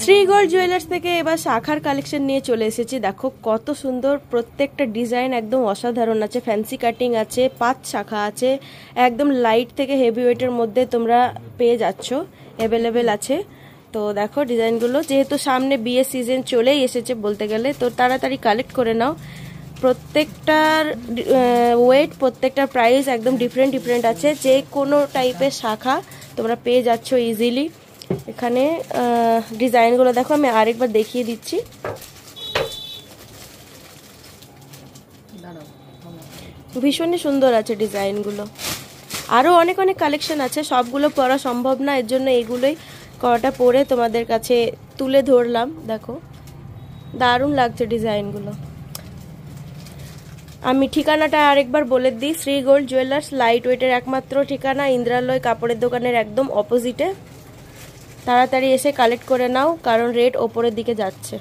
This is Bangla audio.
শ্রী গোল্ড জুয়েলার্স থেকে এবার শাখার কালেকশন নিয়ে চলে এসেছি। দেখো কত সুন্দর, প্রত্যেকটা ডিজাইন একদম অসাধারণ আছে। ফ্যান্সি কাটিং আছে, 5 শাখা আছে, একদম লাইট থেকে হেভি ওয়েটের মধ্যে তোমরা পেয়ে যাচ্ছ, অ্যাভেলেবেল আছে। তো দেখো ডিজাইনগুলো, যেহেতু সামনে বিয়ের সিজন চলেই এসেছে বলতে গেলে, তো তাড়াতাড়ি কালেক্ট করে নাও। প্রত্যেকটার ওয়েট, প্রত্যেকটার প্রাইস একদম ডিফারেন্ট ডিফারেন্ট আছে। যে কোনো টাইপের শাখা তোমরা পেয়ে যাচ্ছ ইজিলি। এখানে ডিজাইনগুলো দেখো, আমি আরেকবার দেখিয়ে দিচ্ছি। ভীষণই সুন্দর আছে ডিজাইনগুলো। আরও অনেক অনেক কালেকশন আছে, সবগুলো পরা সম্ভব না, এর জন্য এগুলোই কটা পরে তোমাদের কাছে তুলে ধরলাম। দেখো দারুণ লাগছে ডিজাইনগুলো। আমি ঠিকানাটা আরেকবার বলে দিই, শ্রী গোল্ড জুয়েলার্স লাইট ওয়েটের একমাত্র ঠিকানা ইন্দ্রালয় কাপড়ের দোকানের একদম অপোজিটে। তাড়াতাড়ি এসে কালেক্ট করে নাও, কারণ রেট ওপরের দিকে যাচ্ছে।